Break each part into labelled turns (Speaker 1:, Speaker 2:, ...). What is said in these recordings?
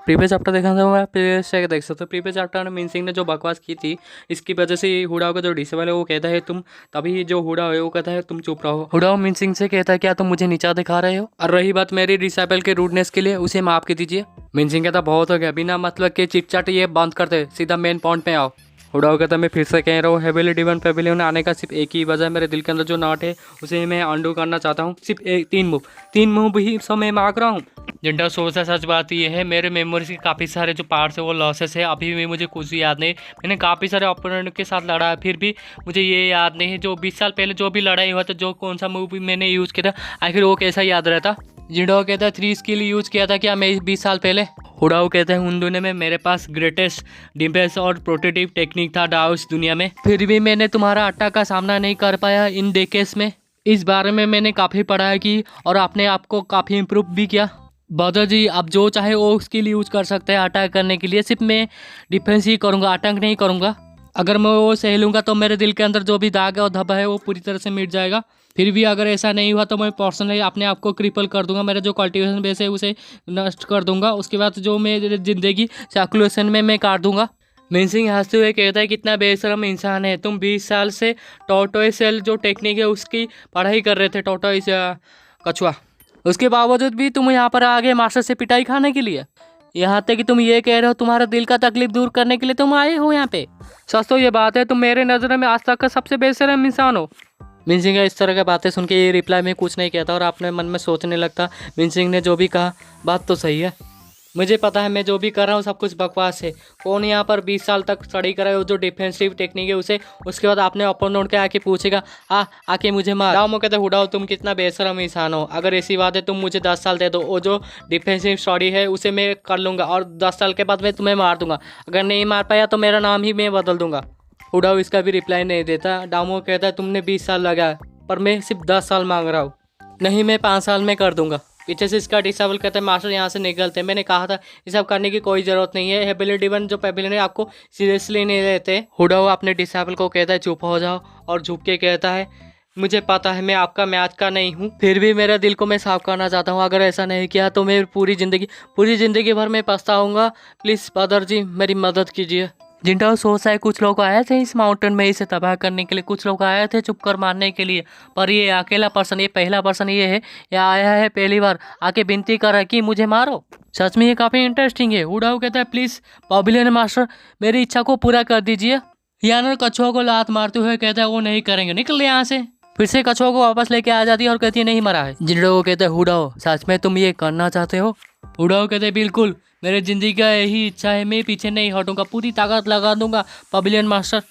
Speaker 1: Previous chapter देखा था मैं, प्रीवियस से देख सकते हो। प्रीवियस चैप्टर में मिनसिंग ने जो बकवास की थी, इसकी वजह से हुडाओ का जो डिसेबल है वो कहता है तुम, तभी जो हुडाओ है वो कहता है तुम चुप रहो। हुडाओ मिनसिंग से कहता है क्या तुम मुझे नीचा दिखा रहे हो। और रही बात मेरी डिसेबल के रूडनेस के लिए, उसे माफ कर दीजिए। मिनसिंग कहता बहुत हो गया, बिना मतलब के चिट चाट ये बंद करते, सीधा मेन पॉइंट पे आओ। हुडाओ कहता मैं फिर से कह रहा हूँ, हेविली डिवन पेविलियन आने का सिर्फ एक ही वजह है, मेरे दिल के अंदर जो नॉट है उसे मैं अंडू करना चाहता हूँ। सिर्फ तीन मूव ही सब मैं मांग रहा हूँ। जिंटा सोचा सच बात यह है, मेरे मेमोरीज के काफ़ी सारे जो पार्ट्स है वो लॉसेस है, अभी भी मुझे कुछ याद नहीं। मैंने काफ़ी सारे ओपोनेंट के साथ लड़ा है, फिर भी मुझे ये याद नहीं है जो 20 साल पहले जो भी लड़ाई हुआ था, जो कौन सा मूव मैंने यूज़ किया था, आखिर वो कैसा याद रहता। जिंडो कहता है 3 स्किल यूज़ किया था क्या मैं 20 साल पहले। हुडाओ कहते हैं उन दुनिया में मेरे पास ग्रेटेस्ट डिफेंस और प्रोटेक्टिव टेक्निक था डाओ इस दुनिया में, फिर भी मैंने तुम्हारा अट्टा का सामना नहीं कर पाया इन डेकेस में। इस बारे में मैंने काफ़ी पढ़ाई की और अपने आप को काफ़ी इम्प्रूव भी किया। बदर जी आप जो चाहे वो स्किल यूज कर सकते हैं अटैक करने के लिए, सिर्फ मैं डिफेंस ही करूँगा, अटैक नहीं करूँगा। अगर मैं वो सह लूँगा तो मेरे दिल के अंदर जो भी दाग है और धब्बा है वो पूरी तरह से मिट जाएगा। फिर भी अगर ऐसा नहीं हुआ तो मैं पर्सनली अपने आप को क्रिपल कर दूंगा, मेरा जो कल्टीवेशन बेस है उसे नष्ट कर दूंगा। उसके बाद जो मेरी ज़िंदगी कैलकुलेशन में मैं काट दूंगा। मिनसिंग हंसते हुए कहता है कितना बेशरम इंसान है तुम, 20 साल से टॉर्टोइस सेल जो टेक्निक है उसकी पढ़ाई कर रहे थे, टॉर्टोइस कछुआ, उसके बावजूद भी तुम यहाँ पर आ गए मास्टर से पिटाई खाने के लिए। यहाँ तक कि तुम ये कह रहे हो तुम्हारा दिल का तकलीफ दूर करने के लिए तुम आए हो यहाँ पे। सच तो ये बात है तुम मेरे नज़र में आज तक का सबसे बेशरम इंसान हो। मिनसिंग इस तरह की बातें सुन के ये रिप्लाई में कुछ नहीं कहता और अपने मन में सोचने लगता मिनसिंग ने जो भी कहा बात तो सही है, मुझे पता है मैं जो भी कर रहा हूँ सब कुछ बकवास है। कौन यहाँ पर 20 साल तक स्टडी कर रहा है जो डिफेंसिव टेक्निक है उसे, उसके बाद आपने ओपोनेंट के आके पूछेगा आके मुझे मार। डाओ कहते हुडाओ तुम कितना बेशरम इंसान हो, अगर ऐसी बात है तुम मुझे 10 साल दे दो, वो जो डिफेंसिव स्टडी है उसे मैं कर लूँगा और 10 साल के बाद मैं तुम्हें मार दूंगा। अगर नहीं मार पाया तो मेरा नाम ही मैं बदल दूंगा। हुडाओ इसका भी रिप्लाई नहीं देता। डामो कहता है तुमने 20 साल लगाया पर मैं सिर्फ 10 साल मांग रहा हूँ, नहीं मैं 5 साल में कर दूंगा। पीछे से इसका डिसेबल कहता है मास्टर यहाँ से निकलते, मैंने कहा था ये सब करने की कोई ज़रूरत नहीं है, हेबिलिटी डिवन जो पेबिलियन है आपको सीरियसली नहीं लेते। हुडाओ अपने डिसेबल को कहता है चुप हो जाओ और झुक के कहता है मुझे पता है मैं आपका मैच का नहीं हूँ, फिर भी मेरे दिल को मैं साफ करना चाहता हूँ, अगर ऐसा नहीं किया तो मैं पूरी ज़िंदगी भर मैं पछताऊँगा। प्लीज़ फादर जी मेरी मदद कीजिए। जिंटा सोचा है कुछ लोग आए थे इस माउंटेन में इसे तबाह करने के लिए, कुछ लोग आए थे चुप कर मारने के लिए, पर ये अकेला पर्सन, ये पहला पर्सन ये है, ये आया है पहली बार आके विनती कर रहा है कि मुझे मारो। सच में ये काफ़ी इंटरेस्टिंग है। हुडाओ कहता है प्लीज़ पेविलियन मास्टर मेरी इच्छा को पूरा कर दीजिए। यानर कछुआ को लात मारते हुए कहता है वो नहीं करेंगे, निकल यहाँ से। फिर से कछुआ को वापस लेके आ जाती है और कहती है नहीं मरा है। जिंडो को कहता है हुडाओ सच में तुम ये करना चाहते हो। हुडाओ कहते हैं बिल्कुल, मेरे ज़िंदगी का यही इच्छा है, मैं पीछे नहीं हटूंगा, पूरी ताकत लगा दूंगा पेविलियन मास्टर।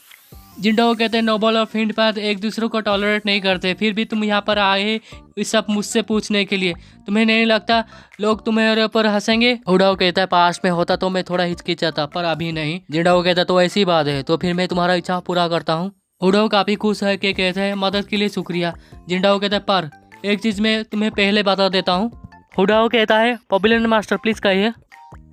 Speaker 1: जिंडो कहते हैं नोबल और फिंड पाथ एक दूसरे को टॉलरेट नहीं करते, फिर भी तुम यहाँ पर आए इस सब मुझसे पूछने के लिए, तुम्हें नहीं लगता लोग तुम्हारे ऊपर हंसेंगे। हुडाओ कहता है पास में होता तो मैं थोड़ा हिचकिचाता पर अभी नहीं। जिंडो कहता है तो ऐसी बात है तो फिर मैं तुम्हारा इच्छा पूरा करता हूँ। हुडाओ काफ़ी खुश है कि कहते हैं मदद के लिए शुक्रिया। जिंडो कहता है पर एक चीज़ मैं तुम्हें पहले बता देता हूँ। हुडाओ कहता है पेविलियन मास्टर प्लीज़ कहिए।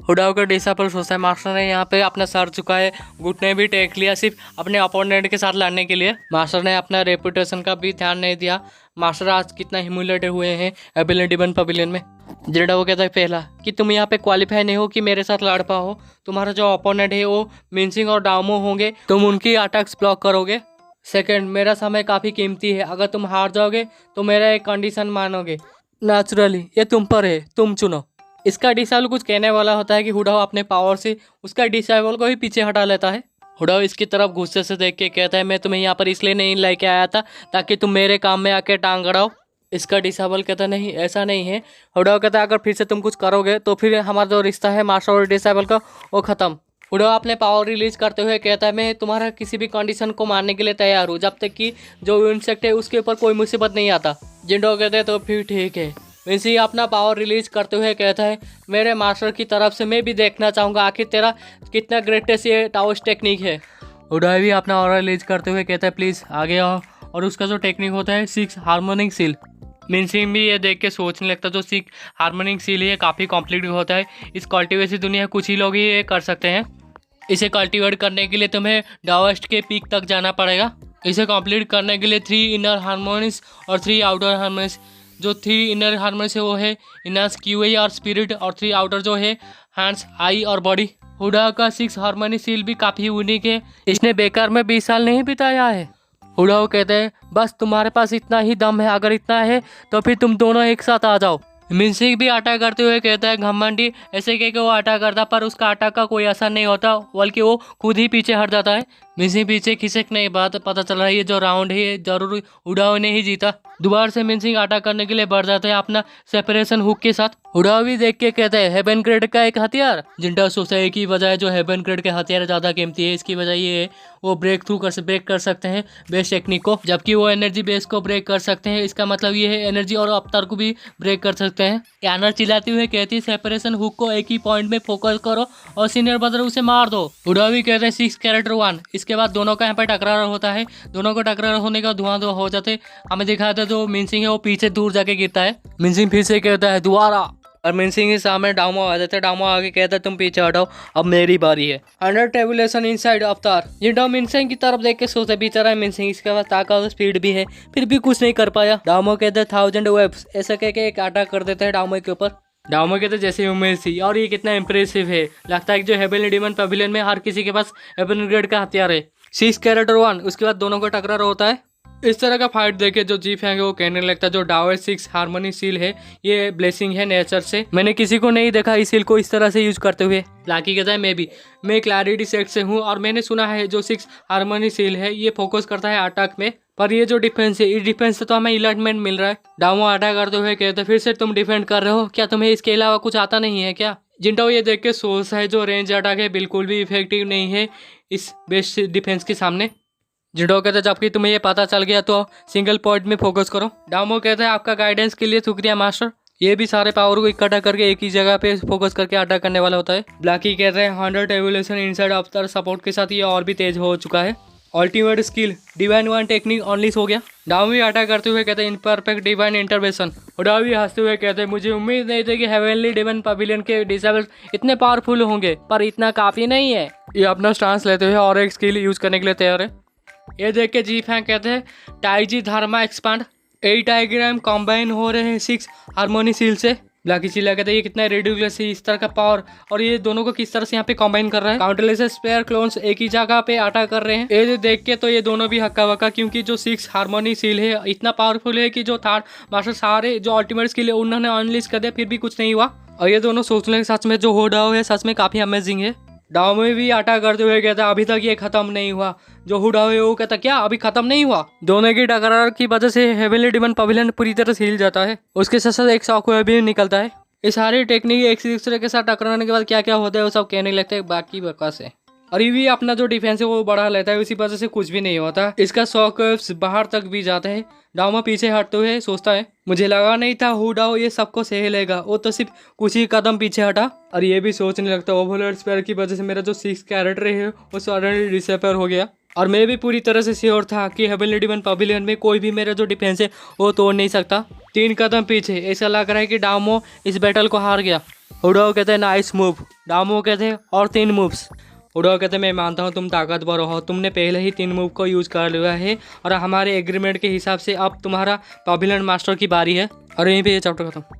Speaker 1: हुडाओ का डिसेबल सोचता है मास्टर ने यहाँ पे अपना सर झुकाए, घुटने भी टेक लिया सिर्फ अपने अपोनेंट के साथ लड़ने के लिए। मास्टर ने अपना रेपुटेशन का भी ध्यान नहीं दिया। मास्टर आज कितना ह्यूमिलेटेड हुए हैं एबिलिटी डिवन पेविलियन में। जिंडा वो कहता है पहला कि तुम यहाँ पे क्वालिफाई नहीं हो कि मेरे साथ लड़ पाओ, तुम्हारा जो ओपोनेंट है वो मिनसिंग और डामो होंगे, तुम उनकी अटैक्स ब्लॉक करोगे। सेकेंड मेरा समय काफ़ी कीमती है, अगर तुम हार जाओगे तो मेरा एक कंडीशन मानोगे। नेचुरली ये तुम पर है, तुम चुनो। इसका डिसेबल कुछ कहने वाला होता है कि हुडाओ अपने पावर से उसका डिसेबल को ही पीछे हटा लेता है। हुडाओ इसकी तरफ गुस्से से देख के कहता है मैं तुम्हें यहाँ पर इसलिए नहीं लेके आया था ताकि तुम मेरे काम में आके टांग अड़ाओ। इसका डिसेबल कहता नहीं ऐसा नहीं है। हुडाओ कहता है अगर फिर से तुम कुछ करोगे तो फिर हमारा जो रिश्ता है मास्टर और डिसेबल का वो ख़त्म। हुडाओ अपने पावर रिलीज करते हुए कहता है मैं तुम्हारा किसी भी कंडीशन को मानने के लिए तैयार हूँ जब तक कि जो इंसेक्ट है उसके ऊपर कोई मुसीबत नहीं आता। जिंडो कहते हैं तो फिर ठीक है। वैसे ही अपना पावर रिलीज करते हुए कहता है मेरे मास्टर की तरफ से मैं भी देखना चाहूँगा आखिर तेरा कितना ग्रेटेस्ट ये टाउस टेक्निक है। हुडाओ भी अपना ऑरा रिलीज करते हुए कहता है प्लीज़ आगे आओ, और उसका जो टेक्निक होता है 6 हार्मोनिक सील। मिनसिंग भी ये देख के सोचने लगता जो 6 हार्मोनिक सील है काफ़ी कॉम्प्लिकेटेड होता है, इस कल्टिवेशन दुनिया कुछ ही लोग ही ये कर सकते हैं। इसे कल्टिवेट करने के लिए तुम्हें डाउस्ट के पीक तक जाना पड़ेगा। इसे कंप्लीट करने के लिए 3 इनर हार्मोनिक्स और 3 आउटर हार्मोनिक्स। जो 3 इनर हार्मोनिक्स है वो है इनर्स क्यूए और स्पिरिट, और 3 आउटर जो है हैंड्स, आई और बॉडी। हुडा का 6 हार्मनी सील भी काफी यूनिक है, इसने बेकार में 20 साल नहीं बिताया है। हुडाओ कहते हैं बस तुम्हारे पास इतना ही दम है, अगर इतना है तो फिर तुम दोनों एक साथ आ जाओ। मिनसिंग भी अटैक करते हुए कहता है घमंडी ऐसे कह के वो अटैक करता, पर उसका अटैक का कोई असर नहीं होता, बल्कि वो खुद ही पीछे हट जाता है। मिनसिंग पीछे खिसकने के बाद पता चल रहा है ये जो राउंड है ये जरूर हुडाओ ने ही जीता। दोबारा से मिनसिंग अटैक करने के लिए बढ़ जाते हैं अपना सेपरेशन हुक के साथ। हुडाओ भी देख के कहते हैं हेवन ग्रेड का एक हथियार। जिंटा सोचता है की वजह जो हेवन ग्रेड के हथियार ज्यादा कीमती है, इसकी वजह ये है वो ब्रेक कर सकते हैं बेस टेक्निक को, जबकि वो एनर्जी बेस को ब्रेक कर सकते हैं। इसका मतलब ये है एनर्जी और अवतार को भी ब्रेक कर सकते हैं। यानर चिल्लाती हुए कहती है सेपरेशन हुक को एक ही पॉइंट में फोकस करो और सीनियर ब्रदर उसे मार दो। हुडाओ भी कहते हैं 6 कैरेक्टर 1। इसके बाद दोनों का यहाँ पर टकरार होता है, दोनों को टकरार होने का धुआं हो जाते। हमें दिखाया था जो मिनसिंग है वो पीछे दूर जाके गिरता है। मिनसिंग फिर से कहता है दोबारा, और मिनसिंग के सामने डामो आ जाता है। डामो आगे कहता है तुम पीछे हटाओ, अब मेरी बारी है। अंडर टेबुलेशन इनसाइड अवतार। जिंटा मिनसिंग की तरफ देख के सोचता बेचारा मिनसिंग, इसके पास ताकत और स्पीड भी है, फिर भी कुछ नहीं कर पाया। डामो कहते हैं 1000 वेब्स, ऐसा कह के एक अटैक कर देते हैं डामो के ऊपर। डामो कहते जैसे उम्मीद थी, और ये कितना इंप्रेसिव है, लगता है कि जो हेवनली डीमन पवेलियन में हर किसी के पास हेवन ग्रेड का हथियार है। 6 कैरेक्टर 1। उसके बाद दोनों का टकरार होता है। इस तरह का फाइट देखे जो जी फैंग है वो कहने लगता है जो डाओ 6 हार्मनी सील है ये ब्लेसिंग है नेचर से, मैंने किसी को नहीं देखा इस सील को इस तरह से यूज करते हुए। लाकी कहता है मैं क्लैरिटी सेट से हूँ और मैंने सुना है जो 6 हार्मनी सील है ये फोकस करता है अटैक में, पर ये जो डिफेंस है इस डिफेंस से तो हमें इलाइटमेंट मिल रहा है। डामो अटैक करते हुए कहते फिर से तुम डिफेंड कर रहे हो क्या, तुम्हें इसके अलावा कुछ आता नहीं है क्या। जिंटाओ ये देख के सोचता है जो रेंज अटैक है बिल्कुल भी इफेक्टिव नहीं है इस बेस्ट डिफेंस के सामने। जिंटाओ कहता है जबकि तुम्हें ये पता चल गया तो सिंगल पॉइंट में फोकस करो। डामो कहता है आपका गाइडेंस के लिए शुक्रिया मास्टर। ये भी सारे पावर को इकट्ठा करके एक ही जगह पे फोकस करके अटैक करने वाला होता है। ब्लैकी कहते हैं 100 एवोल्यूशन इनसाइड अवतार सपोर्ट के साथ ये और भी तेज हो चुका है। Ultimate skill divine one technique unleash हो गया। डामो भी अटैक करते हुए कहते हैं इनपरफेक्ट डिवाइन इंटरवेंशन। हुडाओ भी हंसते हुए कहते हैं मुझे उम्मीद नहीं थी कि हेवनली डिवाइन पवेलियन के डिसेबल्स इतने पावरफुल होंगे, पर इतना काफी नहीं है। ये अपना स्टांस लेते हुए और एक स्किल यूज करने के लिए तैयार है। ये देख के जी फैंग कहते हैं टाइजी धर्मा एक्सपांड। 8 डायग्राम कॉम्बाइन हो रहे हैं 6 हार्मोनी सील से। ब्लैकी चिल्ला कहते हैं ये कितना रेडिकुलस है इस तरह का पावर, और ये दोनों को किस तरह से यहाँ पे कॉम्बाइन कर रहा है। काउंटरलेस स्पेयर क्लोन्स एक ही जगह पे अटैक कर रहे हैं। ये देख के तो ये दोनों भी हक्का वक्का, क्योंकि जो 6 हार्मोनी सील है इतना पावरफुल है कि जो थर्ड मास्टर सारे जो अल्टीमेट स्किल है उन्होंने अनलीश कर दिया, फिर भी कुछ नहीं हुआ। और ये दोनों सोचने सच में जो हुडाओ है सच में काफी अमेजिंग है। डाओ में भी अटैक करते हुए कहता अभी तक ये खत्म नहीं हुआ। जो हुडाओ है वो कहता क्या अभी खत्म नहीं हुआ। दोनों की टकरार की वजह से हेवनली डिमन पवेलियन पूरी तरह से हिल जाता है, उसके साथ साथ एक शॉकवेव भी निकलता है। ये सारी टेक्निक एक दूसरे के साथ टकराने के बाद क्या क्या होता है वो सब कहने लगता है बाकी बकवास है। और ये भी अपना जो डिफेंस है वो बढ़ा लेता है, उसी वजह से कुछ भी नहीं होता। इसका शॉकवेव्स बाहर तक भी जाते हैं। डाओ पीछे हटते हुए सोचता है मुझे लगा नहीं था हुडाओ ये सबको सह लेगा, वो तो सिर्फ कुछ ही कदम पीछे हटा। और ये भी सोचने लगता है ओवरलोड स्पेयर की वजह से मेरा जो 6 कैरेक्टर है वो सडनली डिसअपीयर हो गया। और मैं भी पूरी तरह से श्योर था कि हेवनली डिमन पवेलियन में कोई भी मेरा जो डिफेंस है वो तोड़ नहीं सकता। 3 कदम पीछे, ऐसा लग रहा है कि डामो इस बैटल को हार गया। हुडाओ कहते हैं नाइस मूव। डामो कहते हैं और 3 मूव्स। हुडाओ कहते हैं मैं मानता हूँ तुम ताकतवर हो, तुमने पहले ही 3 मूव को यूज कर लिया है और हमारे एग्रीमेंट के हिसाब से अब तुम्हारा पवेलियन मास्टर की बारी है। और यहीं पे ये चैप्टर खत्म।